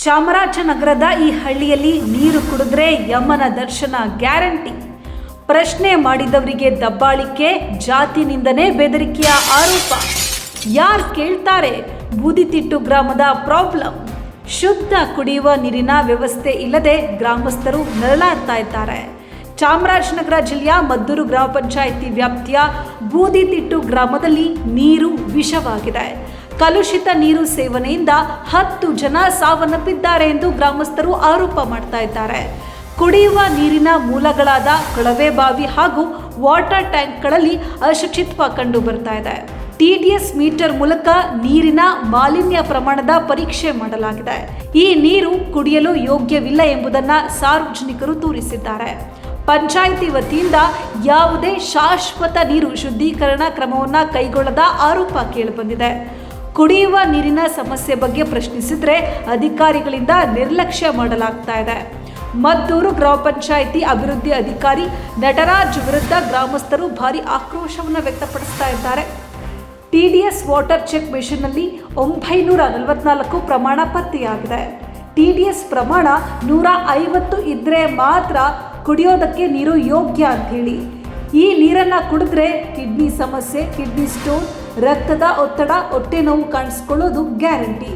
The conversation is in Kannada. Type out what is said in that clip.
ಚಾಮರಾಜನಗರದ ಈ ಹಳ್ಳಿಯಲ್ಲಿ ನೀರು ಕುಡಿದ್ರೆ ಯಮನ ದರ್ಶನ ಗ್ಯಾರಂಟಿ. ಪ್ರಶ್ನೆ ಮಾಡಿದವರಿಗೆ ದಬ್ಬಾಳಿಕೆ, ಜಾತಿ ನಿಂದನೆ, ಬೆದರಿಕೆಯ ಆರೋಪ. ಯಾರು ಕೇಳ್ತಾರೆ? ಬೂದಿತಿಟ್ಟು ಗ್ರಾಮದ ಪ್ರಾಬ್ಲಮ್. ಶುದ್ಧ ಕುಡಿಯುವ ನೀರಿನ ವ್ಯವಸ್ಥೆ ಇಲ್ಲದೆ ಗ್ರಾಮಸ್ಥರು ನರಳಾಡ್ತಾ ಇದ್ದಾರೆ. ಚಾಮರಾಜನಗರ ಜಿಲ್ಲೆಯ ಮದ್ದೂರು ಗ್ರಾಮ ಪಂಚಾಯಿತಿ ವ್ಯಾಪ್ತಿಯ ಬೂದಿತಿಟ್ಟು ಗ್ರಾಮದಲ್ಲಿ ನೀರು ವಿಷವಾಗಿದೆ. ಕಲುಷಿತ ನೀರು ಸೇವನೆಯಿಂದ 10 ಜನ ಸಾವನ್ನಪ್ಪಿದ್ದಾರೆ ಎಂದು ಗ್ರಾಮಸ್ಥರು ಆರೋಪ ಮಾಡ್ತಾ ಇದ್ದಾರೆ. ಕುಡಿಯುವ ನೀರಿನ ಮೂಲಗಳಾದ ಕೊಳವೆ ಬಾವಿ ಹಾಗೂ ವಾಟರ್ ಟ್ಯಾಂಕ್ಗಳಲ್ಲಿ ಅಶುಚಿತ್ವ ಕಂಡು ಬರ್ತಾ ಇದೆ. TDS ಮೀಟರ್ ಮೂಲಕ ನೀರಿನ ಮಾಲಿನ್ಯ ಪ್ರಮಾಣದ ಪರೀಕ್ಷೆ ಮಾಡಲಾಗಿದೆ. ಈ ನೀರು ಕುಡಿಯಲು ಯೋಗ್ಯವಿಲ್ಲ ಎಂಬುದನ್ನು ಸಾರ್ವಜನಿಕರು ತೋರಿಸಿದ್ದಾರೆ. ಪಂಚಾಯಿತಿ ವತಿಯಿಂದ ಯಾವುದೇ ಶಾಶ್ವತ ನೀರು ಶುದ್ಧೀಕರಣ ಕ್ರಮವನ್ನು ಕೈಗೊಳ್ಳದ ಆರೋಪ ಕೇಳಿಬಂದಿದೆ. ಕುಡಿಯುವ ನೀರಿನ ಸಮಸ್ಯೆ ಬಗ್ಗೆ ಪ್ರಶ್ನಿಸಿದರೆ ಅಧಿಕಾರಿಗಳಿಂದ ನಿರ್ಲಕ್ಷ್ಯ ಮಾಡಲಾಗ್ತಾ ಇದೆ. ಮದ್ದೂರು ಗ್ರಾಮ ಪಂಚಾಯಿತಿ ಅಭಿವೃದ್ಧಿ ಅಧಿಕಾರಿ ನಟರಾಜ್ ವಿರುದ್ಧ ಗ್ರಾಮಸ್ಥರು ಭಾರಿ ಆಕ್ರೋಶವನ್ನು ವ್ಯಕ್ತಪಡಿಸ್ತಾ ಇದ್ದಾರೆ. TDS ವಾಟರ್ ಚೆಕ್ ಮೆಷಿನ್ನಲ್ಲಿ 944 ಪ್ರಮಾಣ ಪತ್ತೆಯಾಗಿದೆ. TDS ಪ್ರಮಾಣ 150 ಇದ್ದರೆ ಮಾತ್ರ ಕುಡಿಯೋದಕ್ಕೆ ನೀರು ಯೋಗ್ಯ ಅಂತ ಹೇಳಿ. ಈ ನೀರನ್ನು ಕುಡಿದ್ರೆ ಕಿಡ್ನಿ ಸಮಸ್ಯೆ, ಕಿಡ್ನಿ ಸ್ಟೋನ್, ರಕ್ತದ ಒತ್ತಡ, ಹೊಟ್ಟೆ ನೋವು ಕಾಣಿಸ್ಕೊಳ್ಳೋದು ಗ್ಯಾರಂಟಿ.